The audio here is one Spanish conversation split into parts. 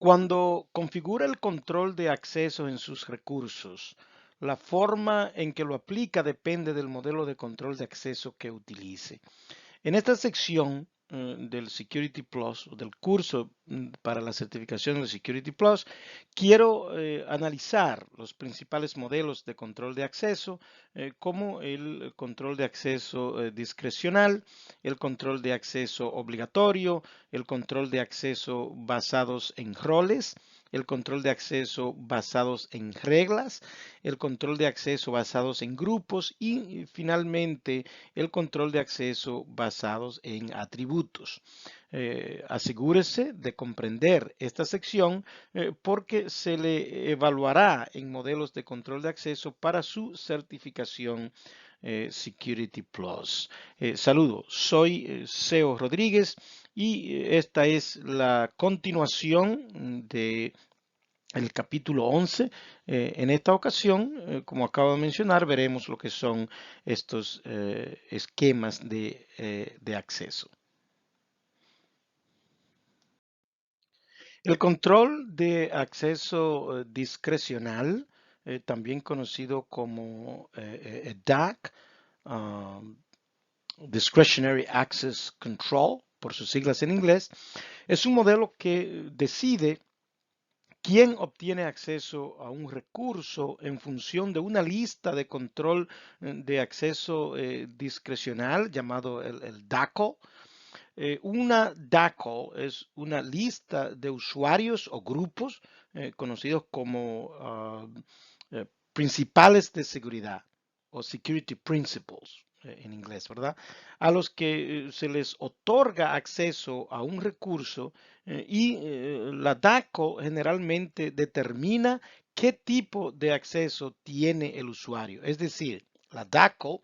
Cuando configura el control de acceso en sus recursos, la forma en que lo aplica depende del modelo de control de acceso que utilice. En esta sección del Security Plus, o del curso para la certificación del Security Plus, quiero analizar los principales modelos de control de acceso, como el control de acceso discrecional, el control de acceso obligatorio, el control de acceso basados en roles, el control de acceso basados en reglas, el control de acceso basados en grupos y finalmente el control de acceso basados en atributos. Asegúrese de comprender esta sección porque se le evaluará en modelos de control de acceso para su certificación Security Plus. Saludos, soy Seo Rodríguez y esta es la continuación de el capítulo 11. En esta ocasión, como acabo de mencionar, veremos lo que son estos esquemas de acceso. El control de acceso discrecional, también conocido como DAC, um, Discretionary Access Control, por sus siglas en inglés, es un modelo que decide quién obtiene acceso a un recurso en función de una lista de control de acceso discrecional llamado el DACO. Una DACO es una lista de usuarios o grupos conocidos como principales de seguridad o security principles en inglés, ¿verdad? A los que se les otorga acceso a un recurso y la DACO generalmente determina qué tipo de acceso tiene el usuario. Es decir, la DACO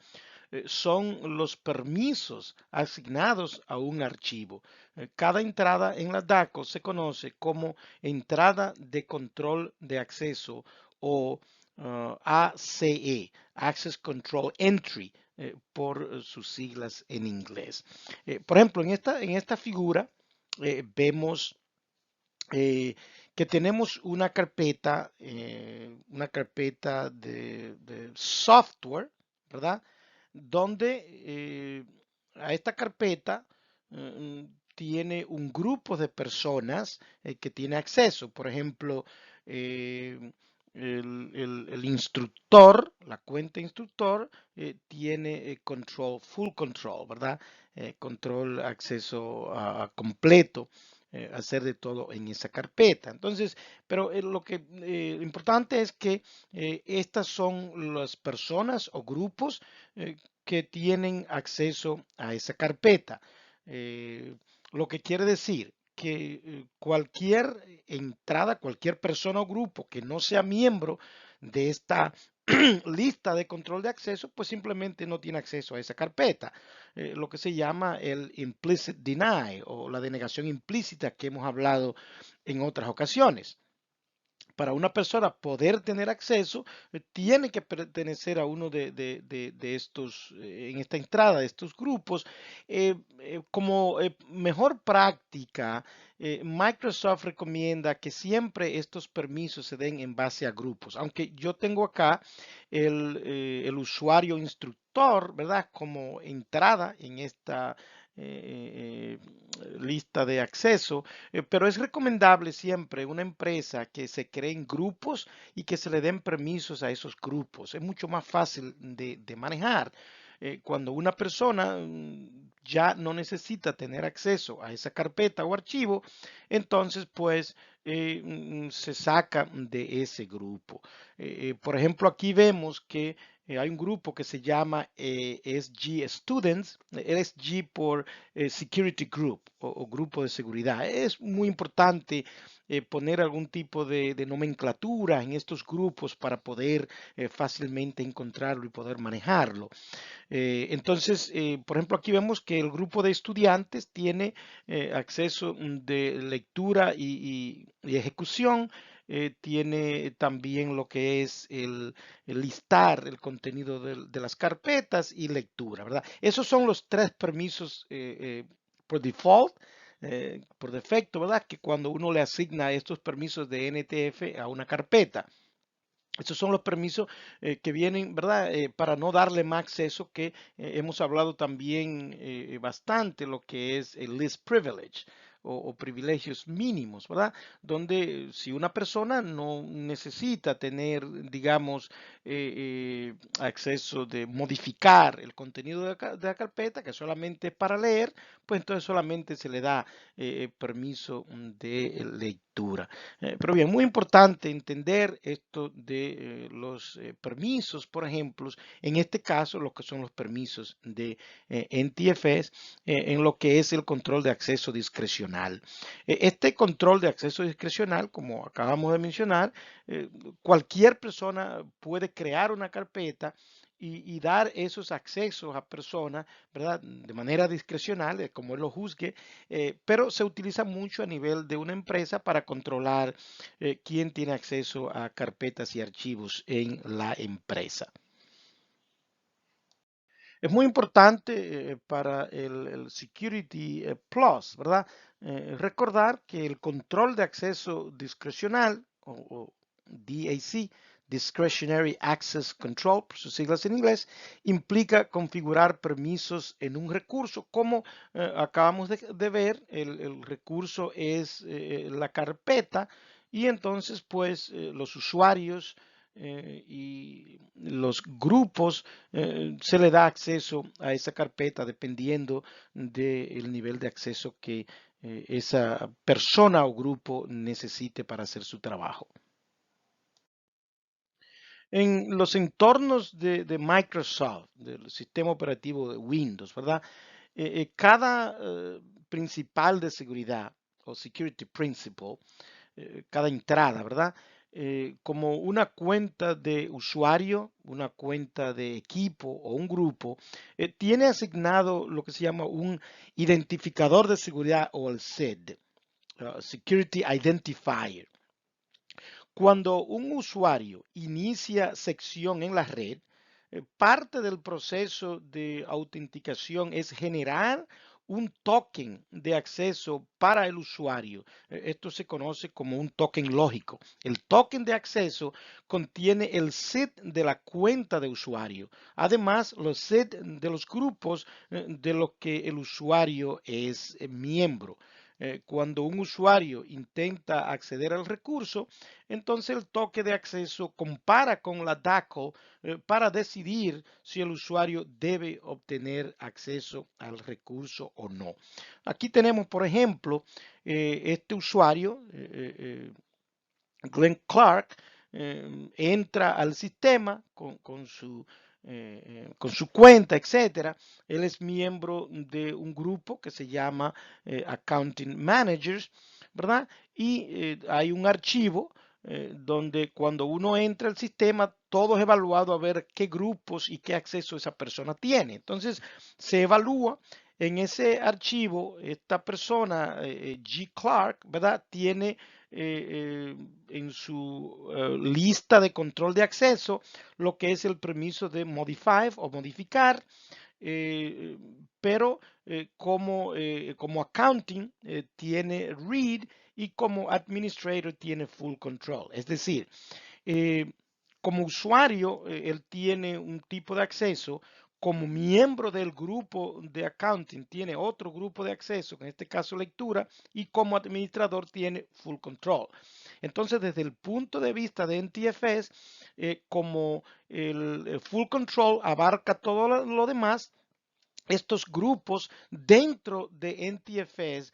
son los permisos asignados a un archivo. Cada entrada en la DACO se conoce como entrada de control de acceso o ACE, Access Control Entry, por sus siglas en inglés. Por ejemplo, en esta figura vemos que tenemos una carpeta de software, ¿verdad? Donde a esta carpeta tiene un grupo de personas que tiene acceso. Por ejemplo, eh, el instructor, la cuenta instructor, tiene full control, ¿verdad? Control, acceso completo, hacer de todo en esa carpeta. Entonces, pero lo que importante es que estas son las personas o grupos que tienen acceso a esa carpeta. Eh, lo que quiere decir que cualquier entrada, cualquier persona o grupo que no sea miembro de esta lista de control de acceso, pues simplemente no tiene acceso a esa carpeta. Lo que se llama el implicit deny o la denegación implícita que hemos hablado en otras ocasiones. Para una persona poder tener acceso, tiene que pertenecer a uno de estos, en esta entrada, de estos grupos. Como mejor práctica, Microsoft recomienda que siempre estos permisos se den en base a grupos. Aunque yo tengo acá el usuario instructor, ¿verdad? Como entrada en esta lista de acceso, pero es recomendable siempre una empresa que se creen grupos y que se le den permisos a esos grupos. Es mucho más fácil de manejar. Cuando una persona ya no necesita tener acceso a esa carpeta o archivo, entonces pues se saca de ese grupo. Por ejemplo, aquí vemos que hay un grupo que se llama SG Students, SG por Security Group o grupo de seguridad. Es muy importante poner algún tipo de nomenclatura en estos grupos para poder fácilmente encontrarlo y poder manejarlo. Entonces, por ejemplo, aquí vemos que el grupo de estudiantes tiene acceso de lectura y ejecución. Tiene también lo que es el listar el contenido de las carpetas y lectura, ¿verdad? Esos son los tres permisos por default por defecto, ¿verdad? Que cuando uno le asigna estos permisos de NTF a una carpeta. Estos son los permisos que vienen, ¿verdad? Para no darle más acceso, que hemos hablado también bastante, lo que es el least privilege o privilegios mínimos, ¿verdad? Donde si una persona no necesita tener, digamos, acceso de modificar el contenido de la carpeta, que solamente es para leer, pues entonces solamente se le da permiso de lectura. Pero bien, muy importante entender esto de los permisos, por ejemplo, en este caso, lo que son los permisos de NTFS en lo que es el control de acceso discrecional. Este control de acceso discrecional, como acabamos de mencionar, eh, cualquier persona puede crear una carpeta y dar esos accesos a personas, ¿verdad? De manera discrecional, como él lo juzgue, pero se utiliza mucho a nivel de una empresa para controlar quién tiene acceso a carpetas y archivos en la empresa. Es muy importante para el Security Plus, ¿verdad? Recordar que el control de acceso discrecional o DAC, Discretionary Access Control, por sus siglas en inglés, implica configurar permisos en un recurso. Como acabamos de ver, el recurso es la carpeta y entonces pues los usuarios y los grupos se le da acceso a esa carpeta dependiendo del nivel de acceso que esa persona o grupo necesite para hacer su trabajo. En los entornos de Microsoft, del sistema operativo de Windows, ¿verdad? Cada principal de seguridad o security principal, cada entrada, ¿verdad? Como una cuenta de usuario, una cuenta de equipo o un grupo, tiene asignado lo que se llama un identificador de seguridad o el SID, Security Identifier. Cuando un usuario inicia sección en la red, parte del proceso de autenticación es generar un token de acceso para el usuario. Esto se conoce como un token lógico. El token de acceso contiene el SID de la cuenta de usuario. Además, los SID de los grupos de los que el usuario es miembro. Cuando un usuario intenta acceder al recurso, entonces el toque de acceso compara con la DACL para decidir si el usuario debe obtener acceso al recurso o no. Aquí tenemos, por ejemplo, este usuario, Glenn Clark, entra al sistema con su cuenta, etcétera. Él es miembro de un grupo que se llama Accounting Managers, ¿verdad? Y hay un archivo donde cuando uno entra al sistema, todo es evaluado a ver qué grupos y qué acceso esa persona tiene. Entonces, se evalúa en ese archivo, esta persona, G. Clark, ¿verdad? Tiene en su lista de control de acceso lo que es el permiso de modify o modificar, eh, pero como accounting tiene read y como administrator tiene full control. Es decir, eh, como usuario, él tiene un tipo de acceso, como miembro del grupo de accounting tiene otro grupo de acceso, en este caso lectura, y como administrador tiene full control. Entonces, desde el punto de vista de NTFS, como el full control abarca todo lo demás, estos grupos dentro de NTFS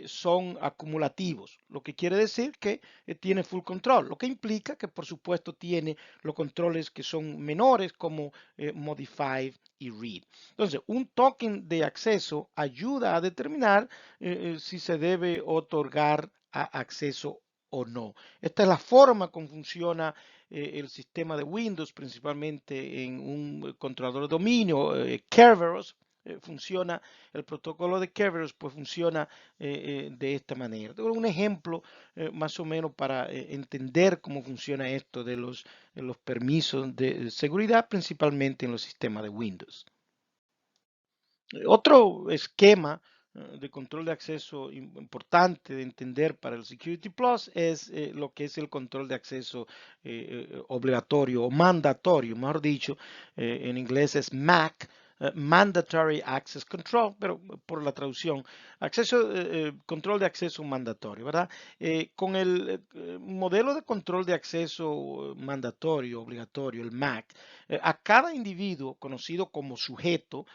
son acumulativos, lo que quiere decir que tiene full control, lo que implica que por supuesto tiene los controles que son menores como modify y read. Entonces, un token de acceso ayuda a determinar si se debe otorgar acceso o no. Esta es la forma como funciona el sistema de Windows, principalmente en un controlador de dominio, Kerberos, funciona, el protocolo de Kerberos pues funciona de esta manera. Tengo un ejemplo más o menos para entender cómo funciona esto de los permisos de seguridad, principalmente en los sistemas de Windows. Otro esquema de control de acceso importante de entender para el Security Plus es lo que es el control de acceso obligatorio o mandatorio, mejor dicho, en inglés es MAC, Mandatory Access Control, pero por la traducción, control de acceso mandatorio, ¿verdad? Con el modelo de control de acceso mandatorio, obligatorio, el MAC, a cada individuo conocido como sujeto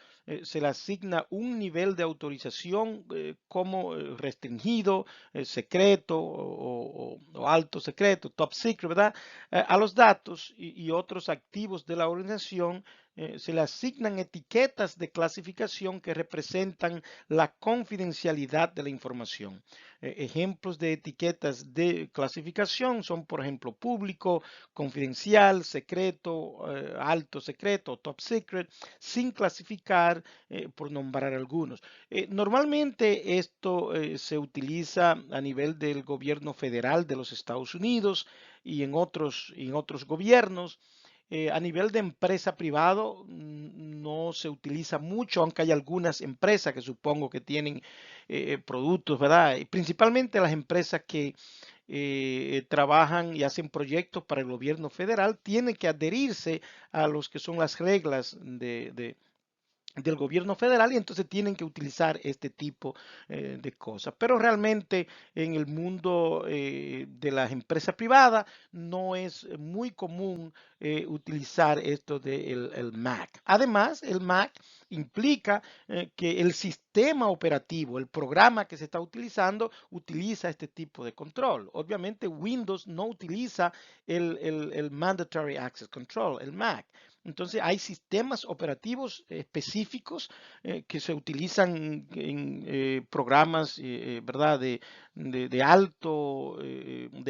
se le asigna un nivel de autorización como restringido, secreto o alto secreto, top secret, ¿verdad? A los datos y otros activos de la organización se le asignan etiquetas de clasificación que representan la confidencialidad de la información. Ejemplos de etiquetas de clasificación son, por ejemplo, público, confidencial, secreto, alto secreto, top secret, sin clasificar, por nombrar algunos. Normalmente esto se utiliza a nivel del gobierno federal de los Estados Unidos y en otros gobiernos. A nivel de empresa privado no se utiliza mucho, aunque hay algunas empresas que supongo que tienen productos, ¿verdad? Y principalmente las empresas que trabajan y hacen proyectos para el gobierno federal tienen que adherirse a los que son las reglas del gobierno federal y entonces tienen que utilizar este tipo de cosas. Pero realmente en el mundo de las empresas privadas no es muy común utilizar esto del el MAC. Además, el MAC implica que el sistema operativo, el programa que se está utilizando, utiliza este tipo de control. Obviamente Windows no utiliza el Mandatory Access Control, el MAC. Entonces hay sistemas operativos específicos que se utilizan en programas, ¿verdad? De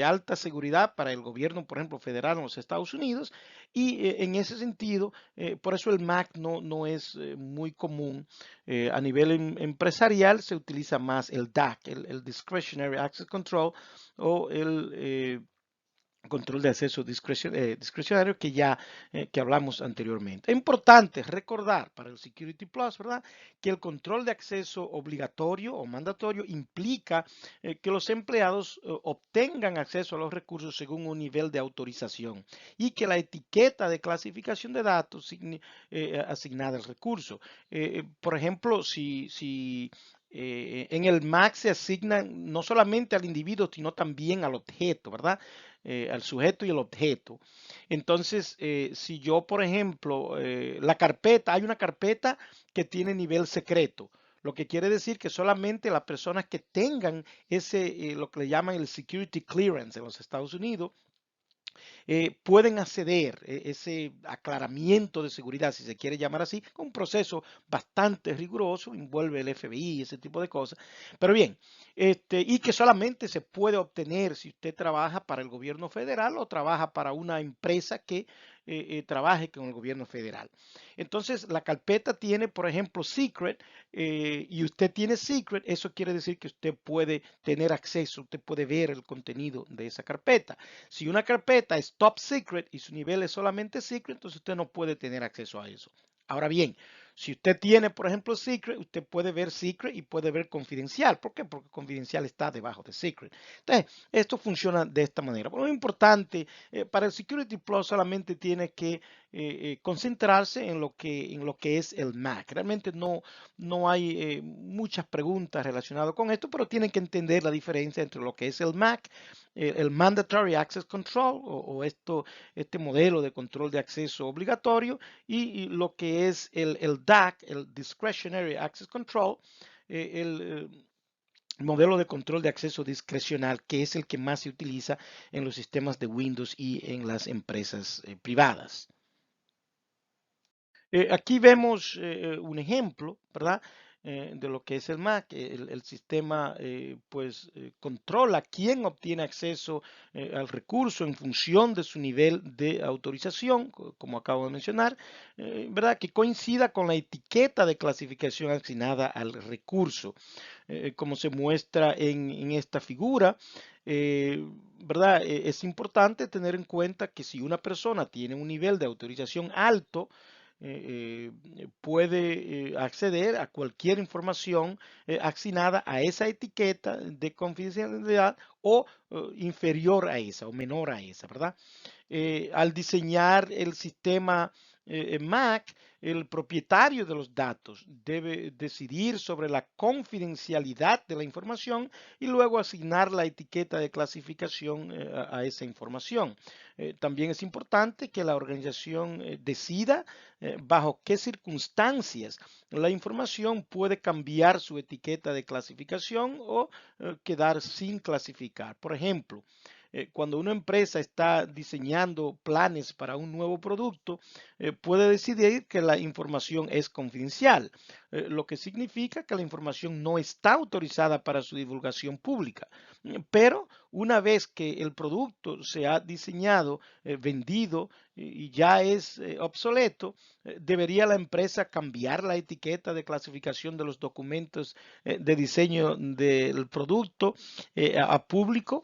alta seguridad para el gobierno, por ejemplo, federal en los Estados Unidos. Y en ese sentido, por eso el MAC no es muy común. A nivel empresarial se utiliza más el DAC, el Discretionary Access Control o el control de acceso discrecionario que hablamos anteriormente. Es importante recordar para el Security Plus, ¿verdad? Que el control de acceso obligatorio o mandatorio implica que los empleados obtengan acceso a los recursos según un nivel de autorización y que la etiqueta de clasificación de datos asignada al recurso. Por ejemplo, si en el MAC se asignan no solamente al individuo, sino también al objeto, ¿verdad? Al sujeto y el objeto. Entonces, si yo, por ejemplo, hay una carpeta que tiene nivel secreto, lo que quiere decir que solamente las personas que tengan lo que le llaman el security clearance en los Estados Unidos, pueden acceder ese aclaramiento de seguridad, si se quiere llamar así, un proceso bastante riguroso, envuelve el FBI y ese tipo de cosas. Pero bien, y que solamente se puede obtener si usted trabaja para el gobierno federal o trabaja para una empresa que trabaje con el gobierno federal. Entonces, la carpeta tiene, por ejemplo, secret, y usted tiene secret, eso quiere decir que usted puede tener acceso, usted puede ver el contenido de esa carpeta. Si una carpeta es top secret y su nivel es solamente secret, entonces usted no puede tener acceso a eso. Ahora bien, si usted tiene, por ejemplo, secret, usted puede ver secret y puede ver confidencial. ¿Por qué? Porque confidencial está debajo de secret. Entonces, esto funciona de esta manera. Bueno, lo importante, para el Security Plus solamente tiene que concentrarse en lo que es el MAC. Realmente no hay muchas preguntas relacionadas con esto, pero tienen que entender la diferencia entre lo que es el MAC, el Mandatory Access Control o este modelo de control de acceso obligatorio y lo que es el DAC, el Discretionary Access Control, el modelo de control de acceso discrecional, que es el que más se utiliza en los sistemas de Windows y en las empresas privadas. Aquí vemos un ejemplo, ¿verdad? De lo que es el MAC. El sistema pues controla quién obtiene acceso al recurso en función de su nivel de autorización, como acabo de mencionar, ¿verdad? Que coincida con la etiqueta de clasificación asignada al recurso, como se muestra en esta figura. ¿Verdad? Es importante tener en cuenta que si una persona tiene un nivel de autorización alto, puede acceder a cualquier información asignada a esa etiqueta de confidencialidad o inferior a esa o menor a esa, ¿verdad? Al diseñar el sistema Mac, el propietario de los datos debe decidir sobre la confidencialidad de la información y luego asignar la etiqueta de clasificación a esa información. También es importante que la organización decida bajo qué circunstancias la información puede cambiar su etiqueta de clasificación o quedar sin clasificar. Por ejemplo, cuando una empresa está diseñando planes para un nuevo producto, puede decidir que la información es confidencial, lo que significa que la información no está autorizada para su divulgación pública. Pero una vez que el producto se ha diseñado, vendido y ya es obsoleto, debería la empresa cambiar la etiqueta de clasificación de los documentos de diseño del producto a público,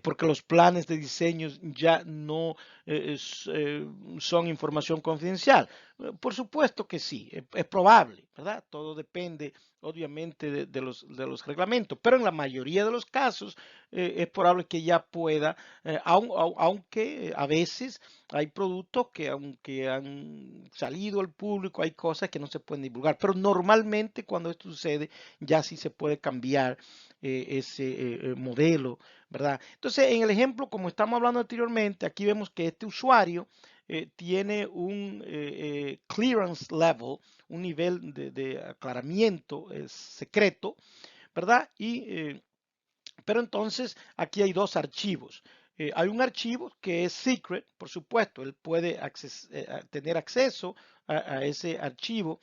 porque los planes de diseño ya no son información confidencial. Por supuesto que sí, es probable, ¿verdad? Todo depende, obviamente, de los reglamentos, pero en la mayoría de los casos es probable que ya pueda, aunque a veces hay productos que aunque han salido al público, hay cosas que no se pueden divulgar, pero normalmente cuando esto sucede, ya sí se puede cambiar ese modelo, ¿verdad? Entonces, en el ejemplo, como estamos hablando anteriormente, aquí vemos que este usuario tiene un clearance level, un nivel de aclaramiento secreto, ¿verdad? Pero entonces aquí hay dos archivos. Hay un archivo que es secret, por supuesto, él puede tener acceso a ese archivo.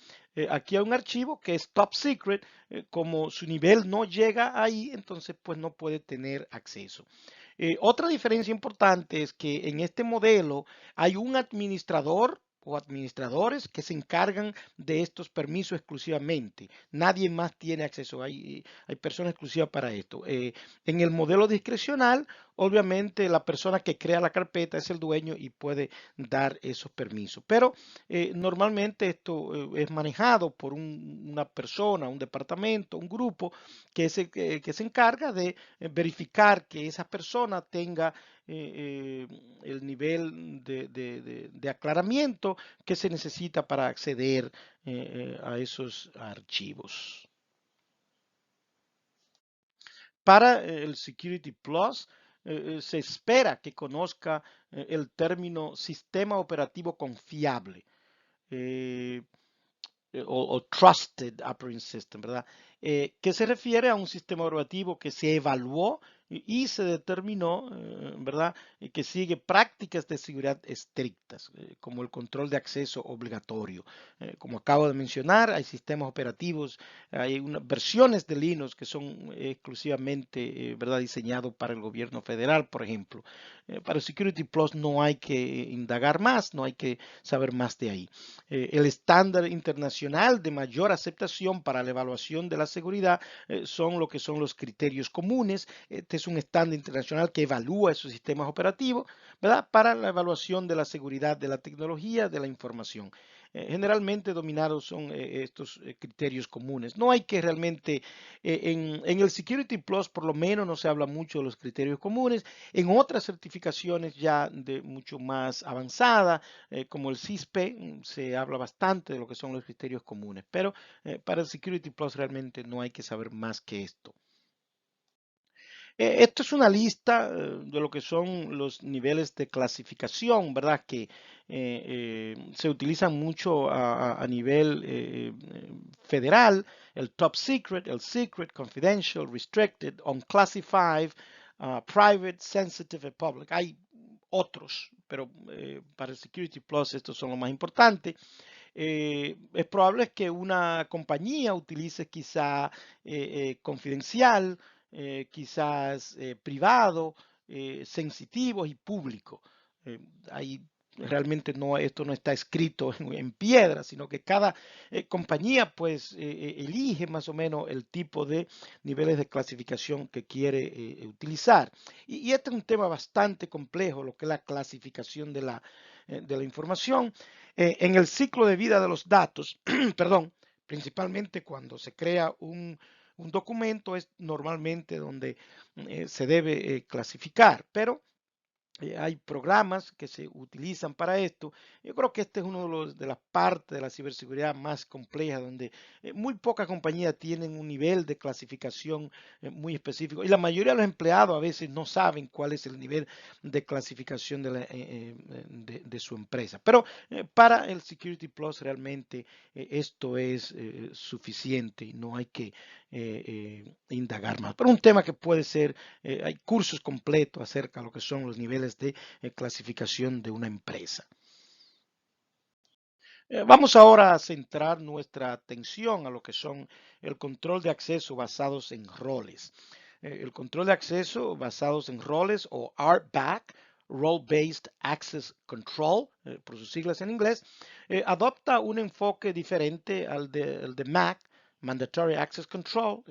Aquí hay un archivo que es top secret, como su nivel no llega ahí, entonces pues no puede tener acceso. Otra diferencia importante es que en este modelo hay un administrador o administradores que se encargan de estos permisos exclusivamente. Nadie más tiene acceso. Hay personas exclusivas para esto. En el modelo discrecional, obviamente la persona que crea la carpeta es el dueño y puede dar esos permisos. Pero normalmente esto es manejado por una persona, un departamento, un grupo que se encarga de verificar que esa persona tenga el nivel de aclaramiento que se necesita para acceder a esos archivos. Para el Security Plus, se espera que conozca el término sistema operativo confiable. Eh, o Trusted Operating System, ¿verdad? Que se refiere a un sistema operativo que se evaluó y se determinó, ¿verdad? Que sigue prácticas de seguridad estrictas, como el control de acceso obligatorio. Como acabo de mencionar, hay sistemas operativos, hay versiones de Linux que son exclusivamente, ¿verdad? Diseñados para el gobierno federal, por ejemplo. Para Security Plus no hay que indagar más, no hay que saber más de ahí. El estándar internacional de mayor aceptación para la evaluación de la seguridad son lo que son los criterios comunes. Este es un estándar internacional que evalúa esos sistemas operativos, ¿verdad? Para la evaluación de la seguridad de la tecnología, de la información. Generalmente dominados son estos criterios comunes. No hay que realmente, en el Security Plus por lo menos no se habla mucho de los criterios comunes. En otras certificaciones ya de mucho más avanzada, como el CISP, se habla bastante de lo que son los criterios comunes, pero para el Security Plus realmente no hay que saber más que esto. Esto es una lista de lo que son los niveles de clasificación, ¿verdad? Que se utilizan mucho a nivel federal, el top secret, el secret, confidential, restricted, unclassified, private, sensitive y public. Hay otros, pero para el Security Plus estos son los más importantes. Es probable que una compañía utilice quizá confidencial, quizás privado, sensitivo y público. Ahí realmente no, esto no está escrito en piedra, sino que cada compañía pues elige más o menos el tipo de niveles de clasificación que quiere utilizar. Y este es un tema bastante complejo, lo que es la clasificación de la información. En el ciclo de vida de los datos, perdón, principalmente cuando se crea un documento es normalmente donde se debe clasificar, pero hay programas que se utilizan para esto. Yo creo que este es uno de las partes de la ciberseguridad más compleja, donde muy pocas compañías tienen un nivel de clasificación muy específico y la mayoría de los empleados a veces no saben cuál es el nivel de clasificación de su empresa. Pero para el Security Plus realmente esto es suficiente y no hay que indagar más. Pero un tema que puede ser, hay cursos completos acerca de lo que son los niveles de clasificación de una empresa. Vamos ahora a centrar nuestra atención a lo que son el control de acceso basados en roles. El control de acceso basados en roles o RBAC, Role Based Access Control, por sus siglas en inglés, adopta un enfoque diferente al de MAC, Mandatory Access Control,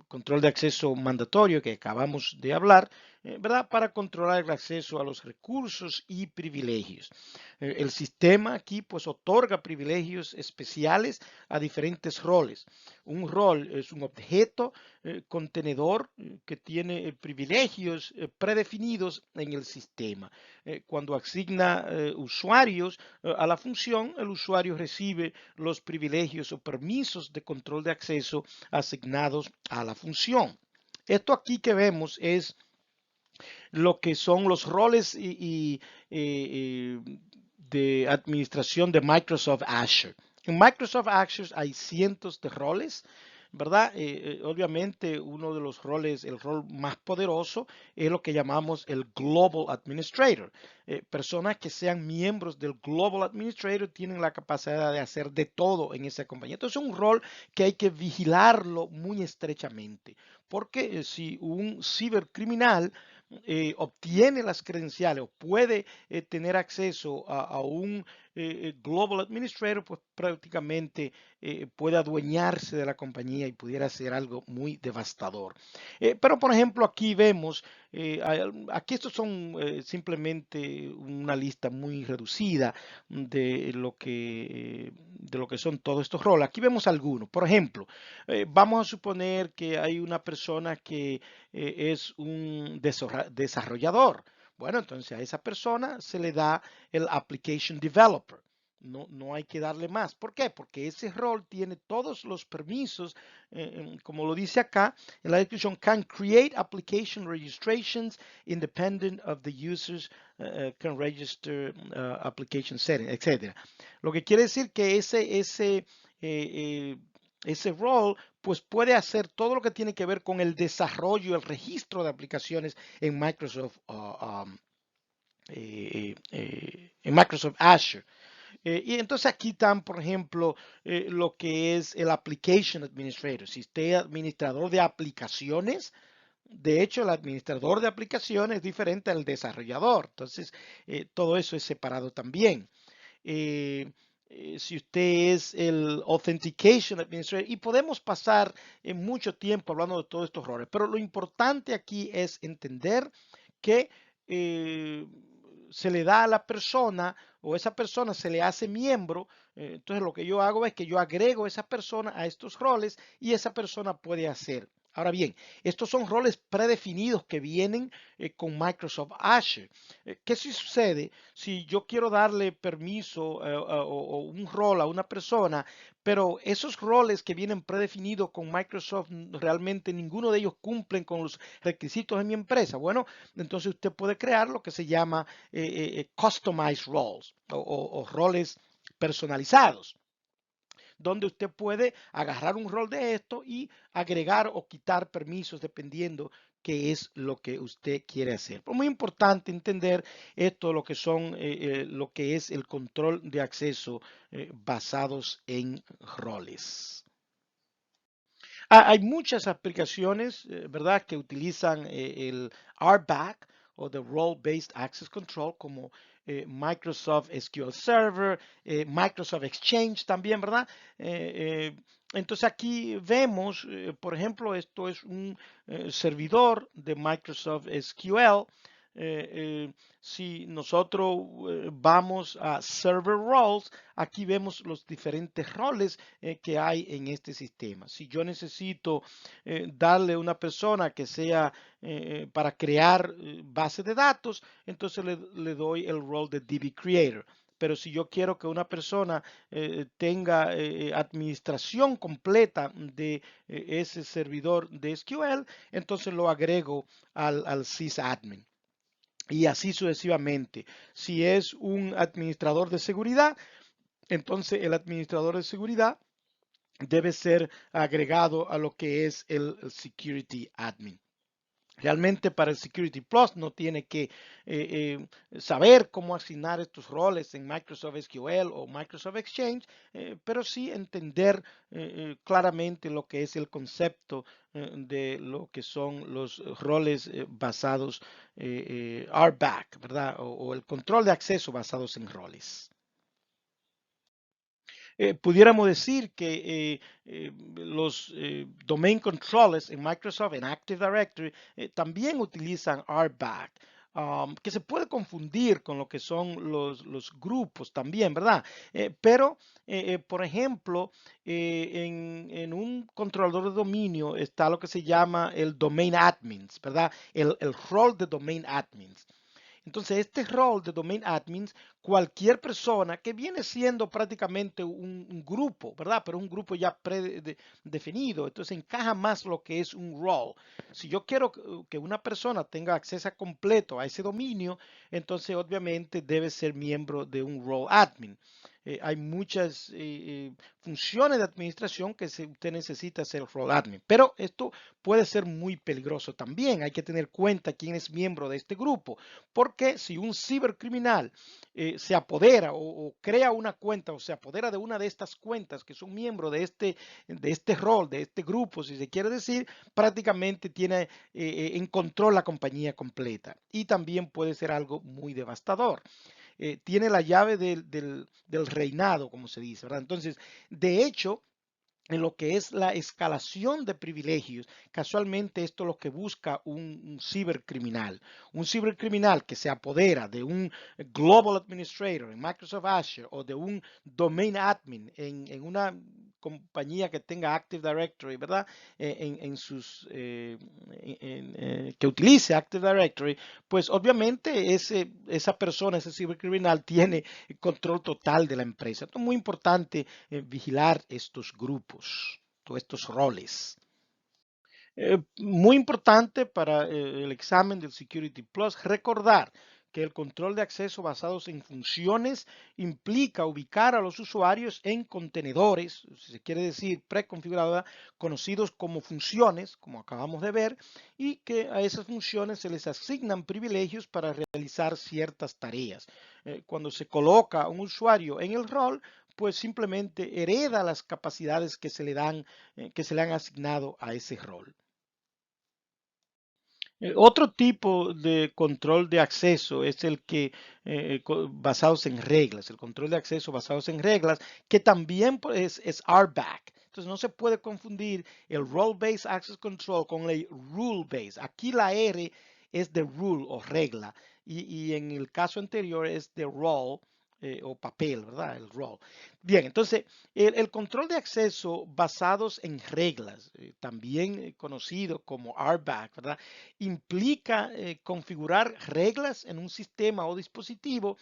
control de acceso mandatorio que acabamos de hablar, ¿verdad? Para controlar el acceso a los recursos y privilegios. El sistema aquí pues otorga privilegios especiales a diferentes roles. Un rol es un objeto contenedor que tiene privilegios predefinidos en el sistema. Cuando asigna usuarios a la función, el usuario recibe los privilegios o permisos de control de acceso asignados a la función. Esto aquí que vemos es lo que son los roles de administración de Microsoft Azure. En Microsoft Azure hay cientos de roles, ¿verdad? Obviamente uno de los roles, el rol más poderoso es lo que llamamos el Global Administrator. Personas que sean miembros del Global Administrator tienen la capacidad de hacer de todo en esa compañía. Entonces es un rol que hay que vigilarlo muy estrechamente, porque si un cibercriminal obtiene las credenciales o puede tener acceso a un Global Administrator, pues prácticamente puede adueñarse de la compañía y pudiera ser algo muy devastador. Pero, por ejemplo, aquí vemos, aquí estos son simplemente una lista muy reducida de lo que son todos estos roles. Aquí vemos algunos. Por ejemplo, vamos a suponer que hay una persona que es un desarrollador. Bueno, entonces a esa persona se le da el Application Developer. No hay que darle más. ¿Por qué? Porque ese rol tiene todos los permisos, como lo dice acá en la descripción, can create application registrations independent of the users, can register application setting, etc. Lo que quiere decir que ese rol pues puede hacer todo lo que tiene que ver con el desarrollo, el registro de aplicaciones en en Microsoft Azure. Y entonces aquí están, por ejemplo, lo que es el Application Administrator. Si usted es administrador de aplicaciones, de hecho, el administrador de aplicaciones es diferente al desarrollador. Entonces, todo eso es separado también. Eh, si usted es el Authentication Administrator, y podemos pasar mucho tiempo hablando de todos estos roles, pero lo importante aquí es entender que eh, se le da a la persona o esa persona se le hace miembro. Entonces lo que yo hago es que yo agrego a esa persona a estos roles y esa persona puede hacer. Ahora bien, estos son roles predefinidos que vienen con Microsoft Azure. ¿Qué si sucede si yo quiero darle permiso o un rol a una persona, pero esos roles que vienen predefinidos con Microsoft realmente ninguno de ellos cumplen con los requisitos de mi empresa? Bueno, entonces usted puede crear lo que se llama customized roles o roles personalizados, donde usted puede agarrar un rol de esto y agregar o quitar permisos dependiendo qué es lo que usted quiere hacer. Pero muy importante entender esto, lo que son, lo que es el control de acceso basados en roles. Hay muchas aplicaciones, ¿verdad?, que utilizan el RBAC o the Role Based Access Control, como Microsoft SQL Server, Microsoft Exchange también, ¿verdad? Entonces aquí vemos, por ejemplo, esto es un servidor de Microsoft SQL. si nosotros vamos a server roles, aquí vemos los diferentes roles que hay en este sistema. Si yo necesito darle a una persona que sea para crear base de datos, entonces le doy el rol de DB Creator. Pero si yo quiero que una persona tenga administración completa de ese servidor de SQL, entonces lo agrego al sysadmin. Y así sucesivamente. Si es un administrador de seguridad, entonces el administrador de seguridad debe ser agregado a lo que es el security admin. Realmente para el Security Plus no tiene que saber cómo asignar estos roles en Microsoft SQL o Microsoft Exchange, pero sí entender claramente lo que es el concepto de lo que son los roles basados RBAC, ¿verdad? O el control de acceso basados en roles. Pudiéramos decir que los domain controllers en Microsoft, en Active Directory, también utilizan RBAC. Que se puede confundir con lo que son los grupos también, ¿verdad? Pero, por ejemplo, en un controlador de dominio está lo que se llama el domain admins, ¿verdad? El rol de domain admins. Entonces, este rol de domain admins, cualquier persona que viene siendo prácticamente un grupo, ¿verdad? Pero un grupo ya predefinido, entonces encaja más lo que es un role. Si yo quiero que una persona tenga acceso completo a ese dominio, entonces obviamente debe ser miembro de un role admin. Hay muchas funciones de administración que usted necesita ser role admin, pero esto puede ser muy peligroso también. Hay que tener cuenta quién es miembro de este grupo, porque si un cibercriminal se apodera o crea una cuenta o se apodera de una de estas cuentas que son miembros de este rol, de este grupo, si se quiere decir, prácticamente tiene en control la compañía completa y también puede ser algo muy devastador. Tiene la llave del reinado, como se dice, ¿verdad? Entonces, de hecho, en lo que es la escalación de privilegios, casualmente esto es lo que busca un cibercriminal. Un cibercriminal que se apodera de un Global Administrator en Microsoft Azure o de un Domain Admin en una compañía que tenga Active Directory, ¿verdad? Que utilice Active Directory, pues obviamente esa persona, ese cibercriminal, tiene control total de la empresa. Esto es muy importante vigilar estos grupos, todos estos roles. Muy importante para el examen del Security Plus, recordar que el control de acceso basados en funciones implica ubicar a los usuarios en contenedores, si se quiere decir preconfigurados, conocidos como funciones, como acabamos de ver, y que a esas funciones se les asignan privilegios para realizar ciertas tareas. Cuando se coloca un usuario en el rol, pues simplemente hereda las capacidades que se le dan, que se le han asignado a ese rol. Otro tipo de control de acceso es el que basados en reglas, el control de acceso basados en reglas, que también pues, es RBAC. Entonces no se puede confundir el Role-Based Access Control con el Rule-Based. Aquí la R es de rule o regla y en el caso anterior es de role o papel, ¿verdad? El role. Bien, entonces el control de acceso basados en reglas, también conocido como RBAC, ¿verdad? Implica configurar reglas en un sistema o dispositivo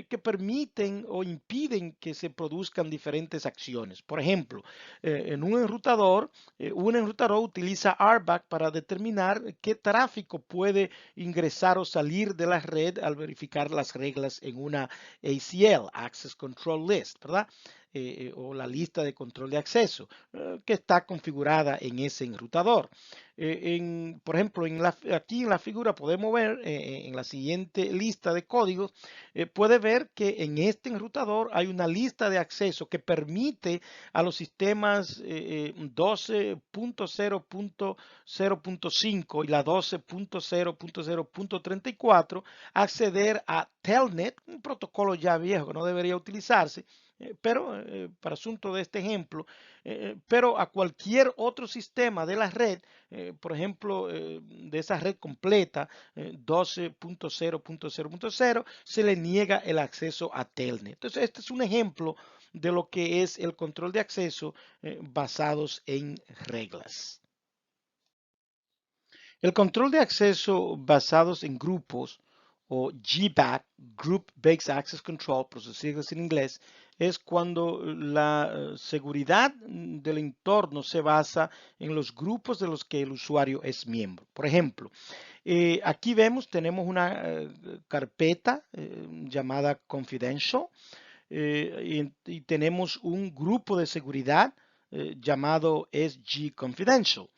que permiten o impiden que se produzcan diferentes acciones. Por ejemplo, en un enrutador utiliza RBAC para determinar qué tráfico puede ingresar o salir de la red al verificar las reglas en una ACL, Access Control List, ¿verdad? O la lista de control de acceso que está configurada en ese enrutador. Por ejemplo, aquí en la figura podemos ver en la siguiente lista de códigos, puede ver que en este enrutador hay una lista de acceso que permite a los sistemas 12.0.0.5 y la 12.0.0.34 acceder a Telnet, un protocolo ya viejo que no debería utilizarse, pero para asunto de este ejemplo, pero a cualquier otro sistema de la red, por ejemplo, de esa red completa, 12.0.0.0, se le niega el acceso a Telnet. Entonces, este es un ejemplo de lo que es el control de acceso basados en reglas. El control de acceso basados en grupos o GBAC, Group Based Access Control, por sus siglas en inglés, es cuando la seguridad del entorno se basa en los grupos de los que el usuario es miembro. Por ejemplo, aquí vemos, tenemos una carpeta llamada Confidential y tenemos un grupo de seguridad llamado SG Confidential.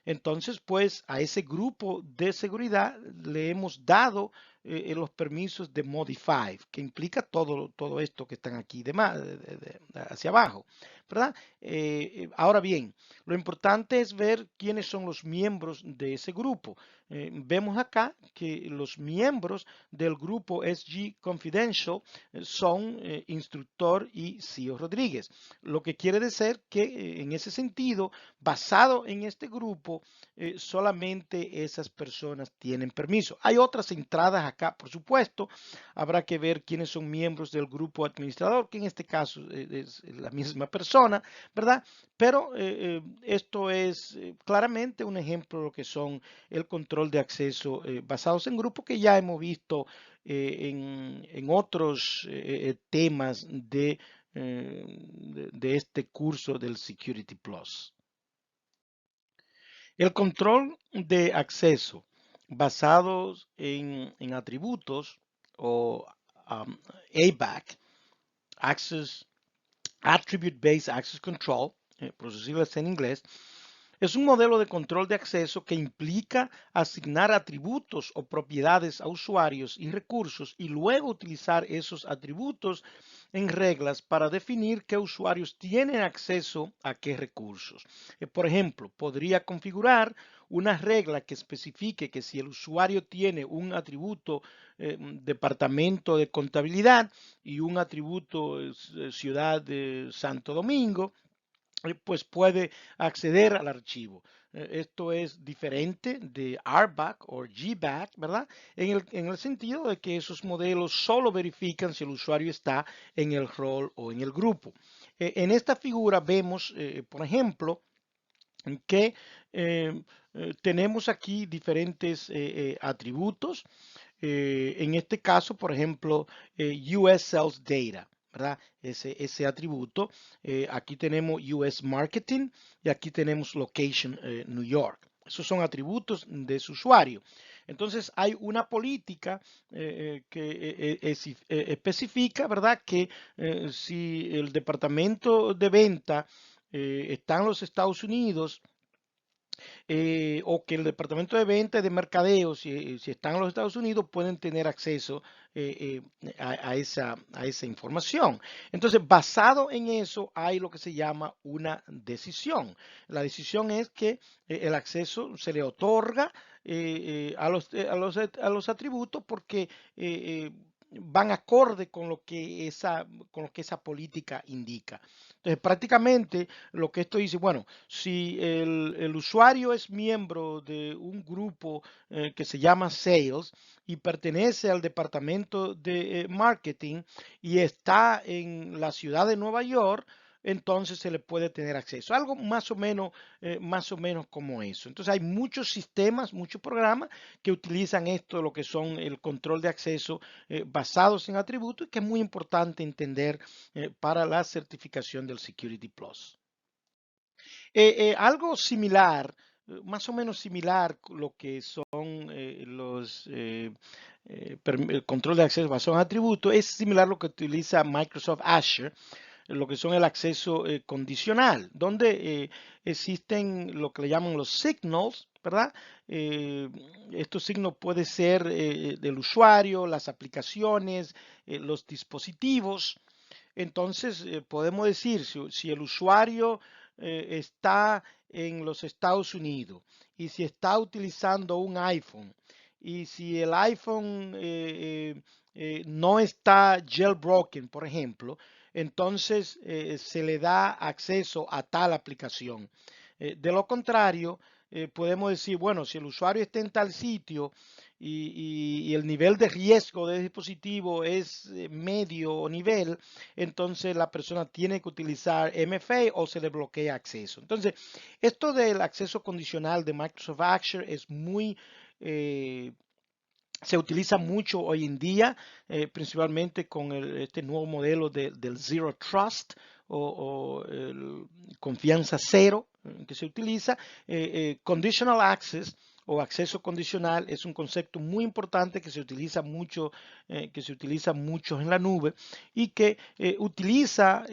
Entonces, pues a ese grupo de seguridad le hemos dado los permisos de Modify, que implica todo esto que están aquí hacia abajo, ¿verdad? Ahora bien, lo importante es ver quiénes son los miembros de ese grupo. Vemos acá que los miembros del grupo SG Confidential son instructor y CEO Rodríguez, lo que quiere decir que en ese sentido, basado en este grupo, solamente esas personas tienen permiso. Hay otras entradas acá, por supuesto, habrá que ver quiénes son miembros del grupo administrador, que en este caso es la misma persona, ¿verdad? Pero esto es claramente un ejemplo de lo que son el control de acceso basados en grupo que ya hemos visto en otros temas de este curso del Security Plus. El control de acceso basados en atributos o ABAC, Access, Attribute Based Access Control, por sus siglas en inglés, es un modelo de control de acceso que implica asignar atributos o propiedades a usuarios y recursos y luego utilizar esos atributos en reglas para definir qué usuarios tienen acceso a qué recursos. Por ejemplo, podría configurar una regla que especifique que si el usuario tiene un atributo departamento de contabilidad y un atributo ciudad de Santo Domingo, pues puede acceder al archivo. Esto es diferente de RBAC o GBAC, ¿verdad? En el sentido de que esos modelos solo verifican si el usuario está en el rol o en el grupo. En esta figura vemos, por ejemplo, que tenemos aquí diferentes atributos. En este caso, por ejemplo, US Sales Data, ¿verdad? Ese atributo. Aquí tenemos US Marketing y aquí tenemos Location New York. Esos son atributos de su usuario. Entonces hay una política que especifica, ¿verdad? Que si el departamento de venta está en los Estados Unidos o que el departamento de venta y de mercadeo, si están en los Estados Unidos, pueden tener acceso a esa información. Entonces, basado en eso, hay lo que se llama una decisión. La decisión es que el acceso se le otorga a los atributos porque van acorde con lo que esa política indica. Entonces, prácticamente lo que esto dice, bueno, si el usuario es miembro de un grupo que se llama Sales y pertenece al departamento de marketing y está en la ciudad de Nueva York, entonces se le puede tener acceso. Algo más o menos como eso. Entonces hay muchos sistemas, muchos programas que utilizan esto, lo que son el control de acceso basados en atributos, que es muy importante entender para la certificación del Security Plus. Algo similar, más o menos similar, lo que son el control de acceso basado en atributos, es similar a lo que utiliza Microsoft Azure, lo que son el acceso condicional, donde existen lo que le llaman los signals, ¿verdad? Eh, Estos signos pueden ser del usuario, las aplicaciones, los dispositivos. Entonces, podemos decir, si el usuario está en los Estados Unidos y si está utilizando un iPhone y si el iPhone no está jailbroken, por ejemplo, entonces se le da acceso a tal aplicación. De lo contrario, podemos decir, bueno, si el usuario está en tal sitio y el nivel de riesgo del dispositivo es medio o nivel, entonces la persona tiene que utilizar MFA o se le bloquea acceso. Entonces, esto del acceso condicional de Microsoft Azure es muy eh, se utiliza mucho hoy en día, principalmente con este nuevo modelo del Zero Trust o el confianza cero que se utiliza. Conditional Access o acceso condicional es un concepto muy importante que se utiliza mucho en la nube y que utiliza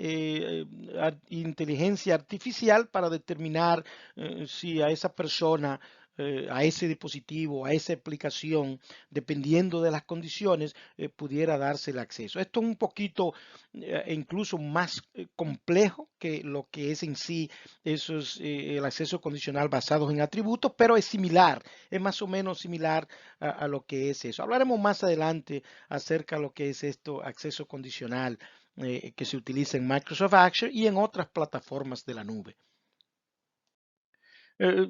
inteligencia artificial para determinar si a esa persona a ese dispositivo, a esa aplicación, dependiendo de las condiciones, pudiera darse el acceso. Esto es un poquito incluso más complejo que lo que es en sí el acceso condicional basado en atributos, pero es similar, es más o menos similar a lo que es eso. Hablaremos más adelante acerca de lo que es esto, acceso condicional que se utiliza en Microsoft Azure y en otras plataformas de la nube.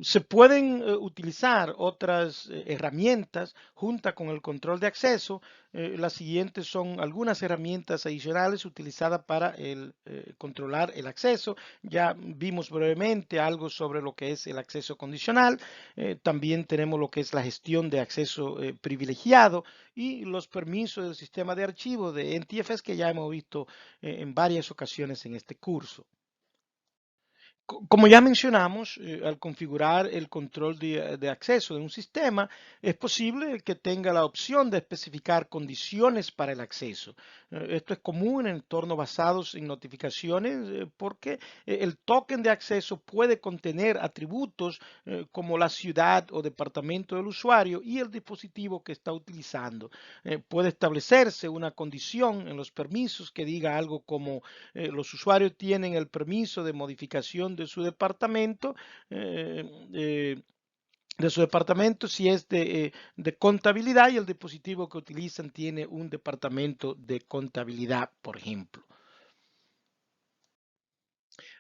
Se pueden utilizar otras herramientas junto con el control de acceso. Las siguientes son algunas herramientas adicionales utilizadas para controlar el acceso. Ya vimos brevemente algo sobre lo que es el acceso condicional. También tenemos lo que es la gestión de acceso privilegiado y los permisos del sistema de archivos de NTFS que ya hemos visto en varias ocasiones en este curso. Como ya mencionamos, al configurar el control de acceso de un sistema, es posible que tenga la opción de especificar condiciones para el acceso. Esto es común en entornos basados en notificaciones porque el token de acceso puede contener atributos como la ciudad o departamento del usuario y el dispositivo que está utilizando. Puede establecerse una condición en los permisos que diga algo como los usuarios tienen el permiso de modificación eh, eh, de su departamento si es de contabilidad y el dispositivo que utilizan tiene un departamento de contabilidad, por ejemplo.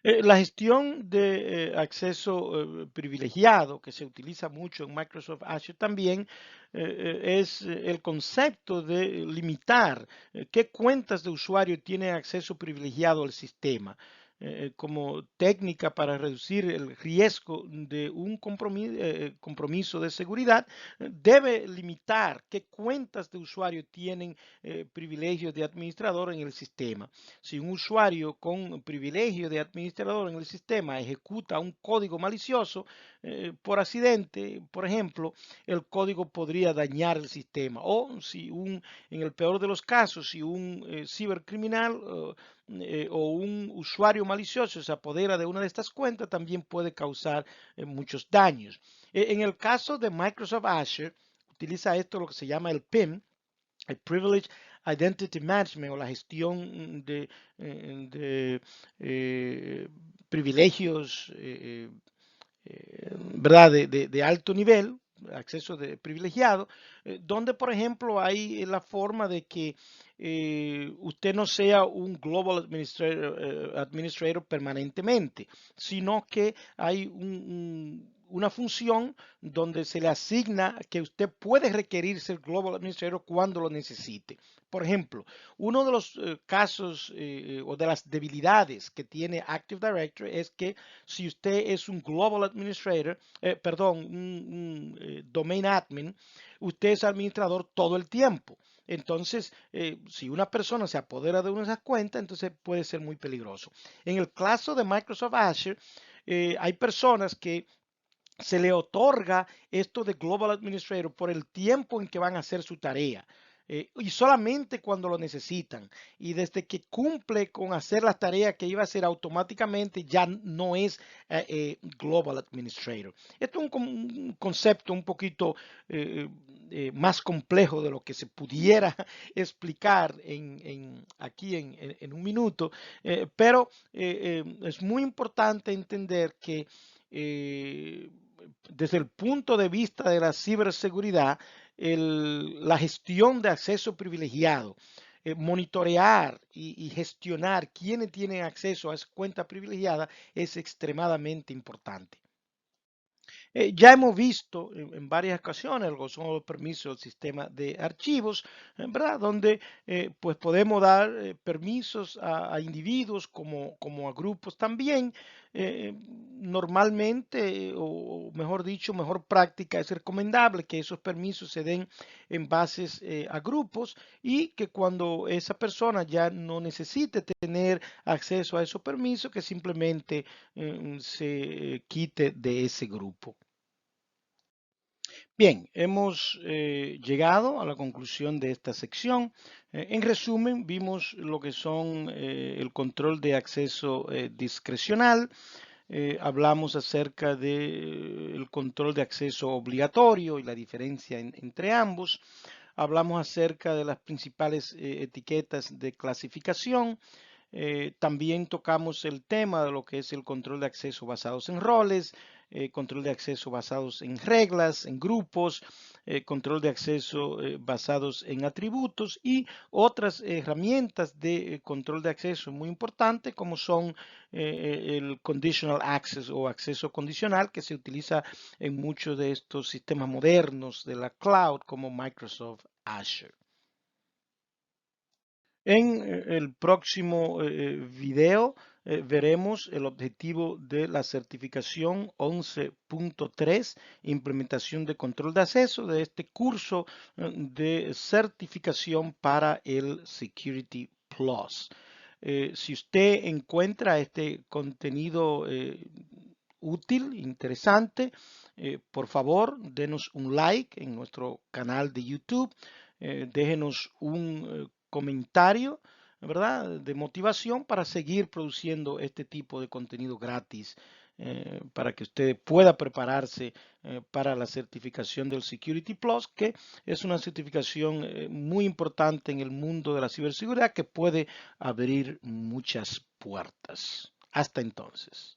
La gestión de acceso privilegiado que se utiliza mucho en Microsoft Azure también es el concepto de limitar qué cuentas de usuario tienen acceso privilegiado al sistema. Como técnica para reducir el riesgo de un compromiso de seguridad, debe limitar qué cuentas de usuario tienen privilegios de administrador en el sistema. Si un usuario con privilegio de administrador en el sistema ejecuta un código malicioso por accidente, por ejemplo, el código podría dañar el sistema. O si en el peor de los casos, si un cibercriminal o un usuario malicioso se apodera de una de estas cuentas, también puede causar muchos daños. En el caso de Microsoft Azure, utiliza esto lo que se llama el PIM, el Privilege Identity Management o la gestión de privilegios, ¿verdad? De alto nivel, acceso de privilegiado, donde, por ejemplo, hay la forma de que usted no sea un Global Administrator permanentemente, sino que hay una función donde se le asigna que usted puede requerir ser Global Administrator cuando lo necesite. Por ejemplo, uno de los casos o de las debilidades que tiene Active Directory es que si usted es un Global Administrator, perdón, Domain Admin, usted es administrador todo el tiempo. Entonces, si una persona se apodera de una de esas cuentas, entonces puede ser muy peligroso. En el caso de Microsoft Azure, hay personas que se le otorga esto de Global Administrator por el tiempo en que van a hacer su tarea. Y solamente cuando lo necesitan. Y desde que cumple con hacer las tareas que iba a hacer automáticamente, ya no es Global Administrator. Esto es un concepto un poquito más complejo de lo que se pudiera explicar aquí en un minuto, pero es muy importante entender que eh, desde el punto de vista de la ciberseguridad, la gestión de acceso privilegiado monitorear y gestionar quiénes tienen acceso a esa cuenta privilegiada es extremadamente importante. Ya hemos visto en varias ocasiones lo que son los permisos del sistema de archivos, ¿verdad? Donde pues podemos dar permisos a individuos como a grupos también. Normalmente, o mejor dicho, mejor práctica es recomendable que esos permisos se den en bases a grupos y que cuando esa persona ya no necesite tener acceso a esos permisos, que simplemente se quite de ese grupo. Bien, hemos llegado a la conclusión de esta sección. En resumen, vimos lo que son el control de acceso discrecional, hablamos acerca del control de acceso obligatorio y la diferencia entre ambos, hablamos acerca de las principales etiquetas de clasificación, también tocamos el tema de lo que es el control de acceso basados en roles, control de acceso basados en reglas, en grupos, control de acceso basados en atributos y otras herramientas de control de acceso muy importantes como son el conditional access o acceso condicional que se utiliza en muchos de estos sistemas modernos de la cloud como Microsoft Azure. En el próximo video veremos el objetivo de la certificación 11.3, implementación de control de acceso de este curso de certificación para el Security Plus. Si usted encuentra este contenido útil, interesante, por favor, denos un like en nuestro canal de YouTube, déjenos un comentario, ¿verdad? De motivación para seguir produciendo este tipo de contenido gratis, para que usted pueda prepararse para la certificación del Security Plus, que es una certificación muy importante en el mundo de la ciberseguridad que puede abrir muchas puertas. Hasta entonces.